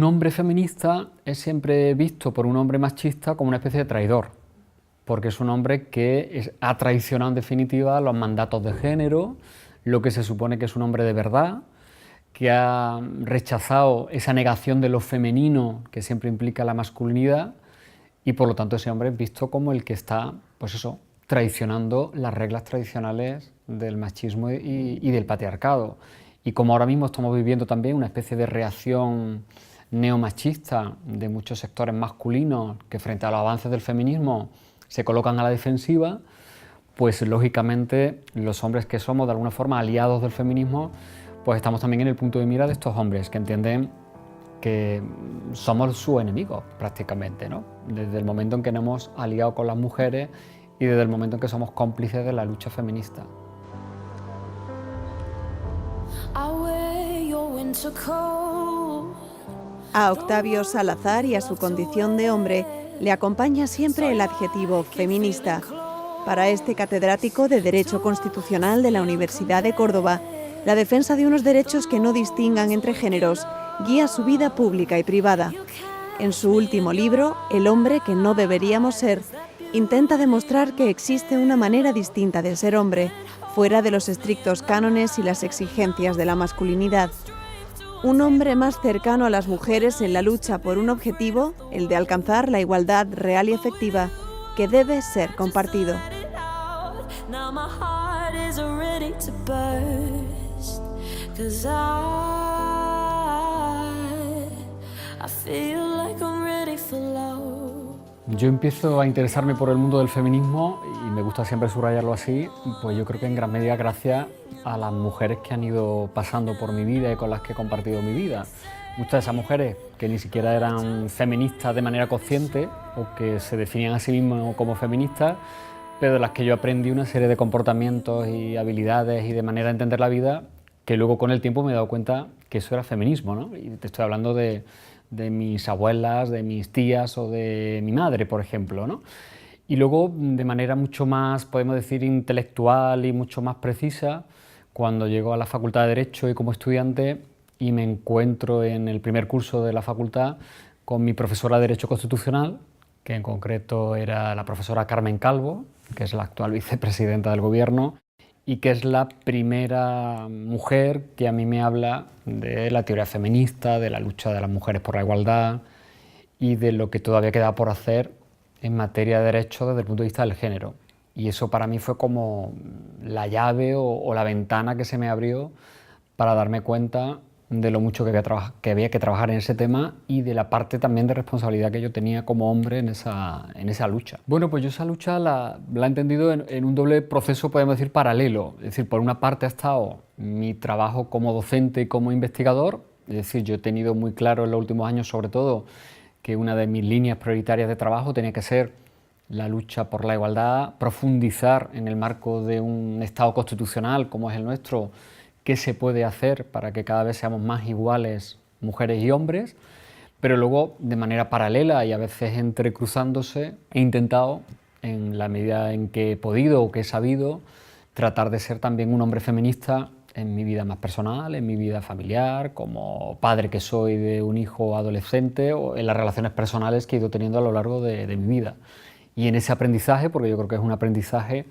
Un hombre feminista es siempre visto por un hombre machista como una especie de traidor, porque es un hombre que ha traicionado en definitiva los mandatos de género, lo que se supone que es un hombre de verdad, que ha rechazado esa negación de lo femenino que siempre implica la masculinidad, y por lo tanto ese hombre es visto como el que está, pues eso, traicionando las reglas tradicionales del machismo y del patriarcado. Y como ahora mismo estamos viviendo también una especie de reacción neomachista de muchos sectores masculinos que frente a los avances del feminismo se colocan a la defensiva, pues lógicamente los hombres que somos de alguna forma aliados del feminismo, pues estamos también en el punto de mira de estos hombres que entienden que somos sus enemigos prácticamente, ¿no? Desde el momento en que nos hemos aliado con las mujeres y desde el momento en que somos cómplices de la lucha feminista. A Octavio Salazar y a su condición de hombre le acompaña siempre el adjetivo feminista. Para este catedrático de Derecho Constitucional de la Universidad de Córdoba, la defensa de unos derechos que no distingan entre géneros guía su vida pública y privada. En su último libro, El hombre que no deberíamos ser, intenta demostrar que existe una manera distinta de ser hombre, fuera de los estrictos cánones y las exigencias de la masculinidad. Un hombre más cercano a las mujeres en la lucha por un objetivo, el de alcanzar la igualdad real y efectiva, que debe ser compartido. Yo empiezo a interesarme por el mundo del feminismo, y me gusta siempre subrayarlo así, pues yo creo que en gran medida gracias a las mujeres que han ido pasando por mi vida y con las que he compartido mi vida. Muchas de esas mujeres que ni siquiera eran feministas de manera consciente o que se definían a sí mismas como feministas, pero de las que yo aprendí una serie de comportamientos y habilidades y de manera de entender la vida que luego con el tiempo me he dado cuenta que eso era feminismo, ¿no? Y te estoy hablando de mis abuelas, de mis tías o de mi madre, por ejemplo, ¿no? Y luego, de manera mucho más, podemos decir, intelectual y mucho más precisa, cuando llego a la Facultad de Derecho y como estudiante y me encuentro en el primer curso de la facultad con mi profesora de Derecho Constitucional, que en concreto era la profesora Carmen Calvo, que es la actual vicepresidenta del Gobierno, y que es la primera mujer que a mí me habla de la teoría feminista, de la lucha de las mujeres por la igualdad y de lo que todavía queda por hacer en materia de derechos desde el punto de vista del género. Y eso para mí fue como la llave o la ventana que se me abrió para darme cuenta de lo mucho que había que trabajar en ese tema y de la parte también de responsabilidad que yo tenía como hombre en esa lucha. Bueno, pues yo esa lucha la he entendido en un doble proceso, podemos decir, paralelo. Es decir, por una parte ha estado mi trabajo como docente y como investigador, es decir, yo he tenido muy claro en los últimos años, sobre todo, que una de mis líneas prioritarias de trabajo tenía que ser la lucha por la igualdad, profundizar en el marco de un Estado constitucional como es el nuestro, qué se puede hacer para que cada vez seamos más iguales mujeres y hombres, pero luego de manera paralela y a veces entrecruzándose he intentado, en la medida en que he podido o que he sabido, tratar de ser también un hombre feminista en mi vida más personal, en mi vida familiar, como padre que soy de un hijo adolescente o en las relaciones personales que he ido teniendo a lo largo de mi vida. Y en ese aprendizaje, porque yo creo que es un aprendizaje,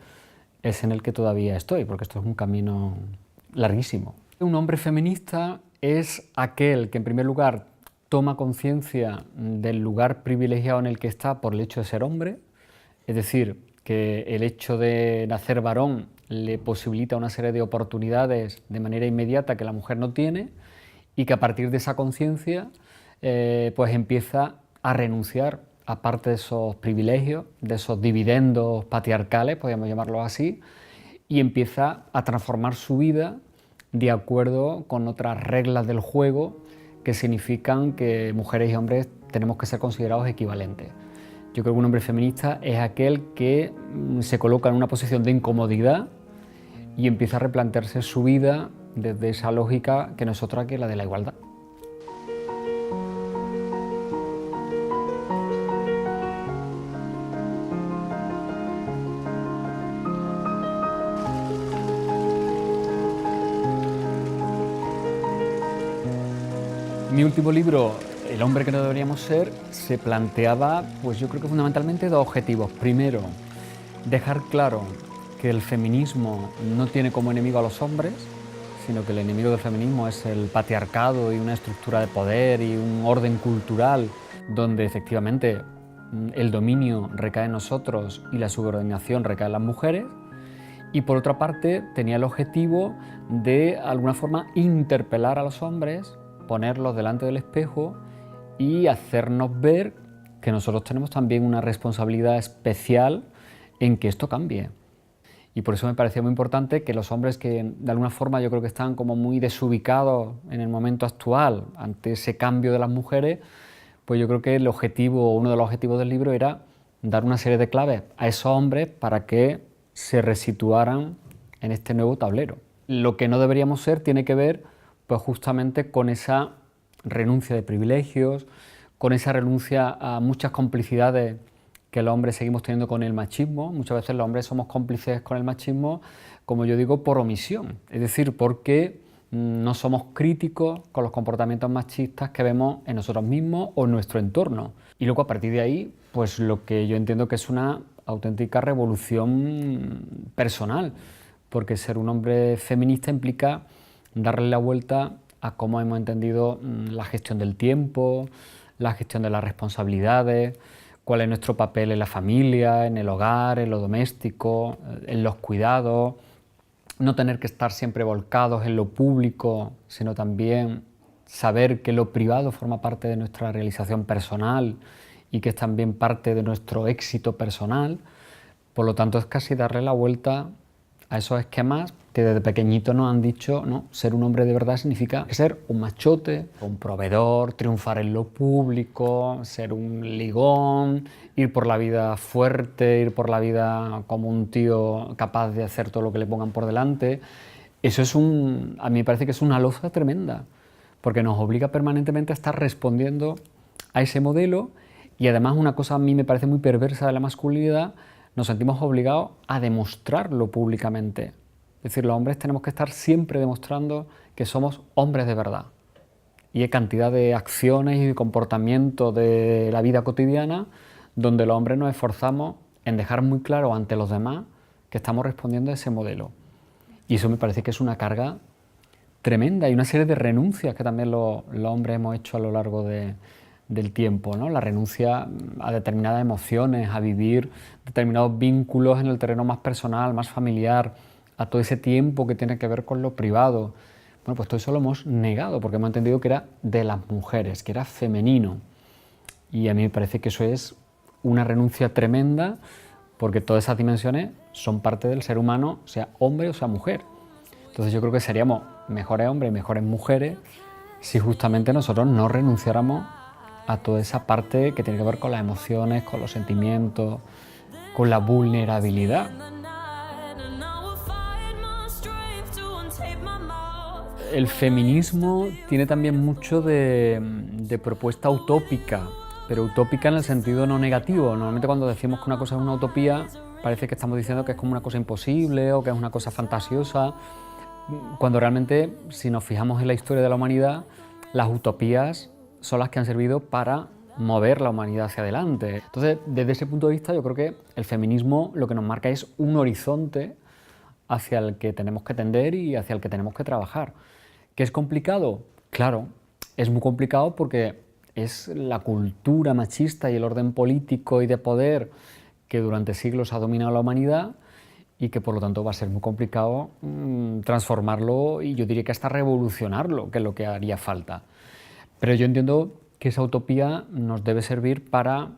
es en el que todavía estoy, porque esto es un camino larguísimo. Un hombre feminista es aquel que en primer lugar toma conciencia del lugar privilegiado en el que está por el hecho de ser hombre, es decir, que el hecho de nacer varón le posibilita una serie de oportunidades de manera inmediata que la mujer no tiene y que a partir de esa conciencia pues empieza a renunciar a parte de esos privilegios, de esos dividendos patriarcales, podríamos llamarlo así, y empieza a transformar su vida de acuerdo con otras reglas del juego que significan que mujeres y hombres tenemos que ser considerados equivalentes. Yo creo que un hombre feminista es aquel que se coloca en una posición de incomodidad y empieza a replantearse su vida desde esa lógica que no es otra que la de la igualdad. Mi último libro el hombre que no deberíamos ser se planteaba, pues yo creo que fundamentalmente dos objetivos. Primero, dejar claro que el feminismo no tiene como enemigo a los hombres, sino que el enemigo del feminismo es el patriarcado y una estructura de poder y un orden cultural donde efectivamente el dominio recae en nosotros y la subordinación recae en las mujeres. Y por otra parte tenía el objetivo de alguna forma interpelar a los hombres, ponerlos delante del espejo y hacernos ver que nosotros tenemos también una responsabilidad especial en que esto cambie. Y por eso me parecía muy importante que los hombres que de alguna forma yo creo que están como muy desubicados en el momento actual ante ese cambio de las mujeres, pues yo creo que el objetivo, uno de los objetivos del libro era dar una serie de claves a esos hombres para que se resituaran en este nuevo tablero. Lo que no deberíamos ser tiene que ver pues justamente con esa renuncia de privilegios, con esa renuncia a muchas complicidades que los hombres seguimos teniendo con el machismo. Muchas veces los hombres somos cómplices con el machismo, como yo digo, por omisión, es decir, porque no somos críticos con los comportamientos machistas que vemos en nosotros mismos o en nuestro entorno. Y luego a partir de ahí, pues lo que yo entiendo que es una auténtica revolución personal, porque ser un hombre feminista implica darle la vuelta a cómo hemos entendido la gestión del tiempo, la gestión de las responsabilidades, cuál es nuestro papel en la familia, en el hogar, en lo doméstico, en los cuidados, no tener que estar siempre volcados en lo público, sino también saber que lo privado forma parte de nuestra realización personal y que es también parte de nuestro éxito personal. Por lo tanto, es casi darle la vuelta a esos esquemas que desde pequeñito nos han dicho, ¿no? Ser un hombre de verdad significa ser un machote, un proveedor, triunfar en lo público, ser un ligón, ir por la vida fuerte, ir por la vida como un tío capaz de hacer todo lo que le pongan por delante. Eso es a mí me parece que es una losa tremenda, porque nos obliga permanentemente a estar respondiendo a ese modelo. Y además una cosa a mí me parece muy perversa de la masculinidad, nos sentimos obligados a demostrarlo públicamente. Es decir, los hombres tenemos que estar siempre demostrando que somos hombres de verdad. Y hay cantidad de acciones y de comportamientos de la vida cotidiana donde los hombres nos esforzamos en dejar muy claro ante los demás que estamos respondiendo a ese modelo. Y eso me parece que es una carga tremenda y una serie de renuncias que también los hombres hemos hecho a lo largo del tiempo, ¿no? La renuncia a determinadas emociones, a vivir determinados vínculos en el terreno más personal, más familiar, a todo ese tiempo que tiene que ver con lo privado. Bueno, pues todo eso lo hemos negado porque hemos entendido que era de las mujeres, que era femenino. Y a mí me parece que eso es una renuncia tremenda porque todas esas dimensiones son parte del ser humano, sea hombre o sea mujer. Entonces yo creo que seríamos mejores hombres y mejores mujeres si justamente nosotros no renunciáramos a toda esa parte que tiene que ver con las emociones, con los sentimientos, con la vulnerabilidad. El feminismo tiene también mucho de propuesta utópica, pero utópica en el sentido no negativo. Normalmente cuando decimos que una cosa es una utopía, parece que estamos diciendo que es como una cosa imposible o que es una cosa fantasiosa, cuando realmente, si nos fijamos en la historia de la humanidad, las utopías son las que han servido para mover la humanidad hacia adelante. Entonces, desde ese punto de vista, yo creo que el feminismo lo que nos marca es un horizonte hacia el que tenemos que tender y hacia el que tenemos que trabajar. ¿Que es complicado? Claro, es muy complicado porque es la cultura machista y el orden político y de poder que durante siglos ha dominado la humanidad y que por lo tanto va a ser muy complicado transformarlo y yo diría que hasta revolucionarlo, que es lo que haría falta. Pero yo entiendo que esa utopía nos debe servir para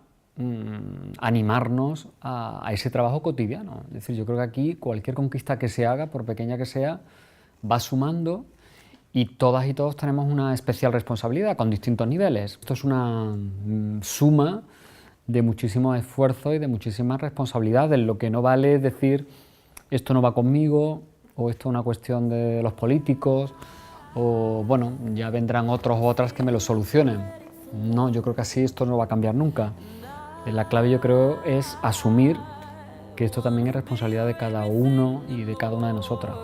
animarnos a ese trabajo cotidiano. Es decir, yo creo que aquí cualquier conquista que se haga, por pequeña que sea, va sumando y todas y todos tenemos una especial responsabilidad con distintos niveles. Esto es una suma de muchísimos esfuerzos y de muchísimas responsabilidades. Lo que no vale es decir esto no va conmigo o esto es una cuestión de los políticos o bueno, ya vendrán otros o otras que me lo solucionen. No, yo creo que así esto no va a cambiar nunca. La clave yo creo es asumir que esto también es responsabilidad de cada uno y de cada una de nosotras.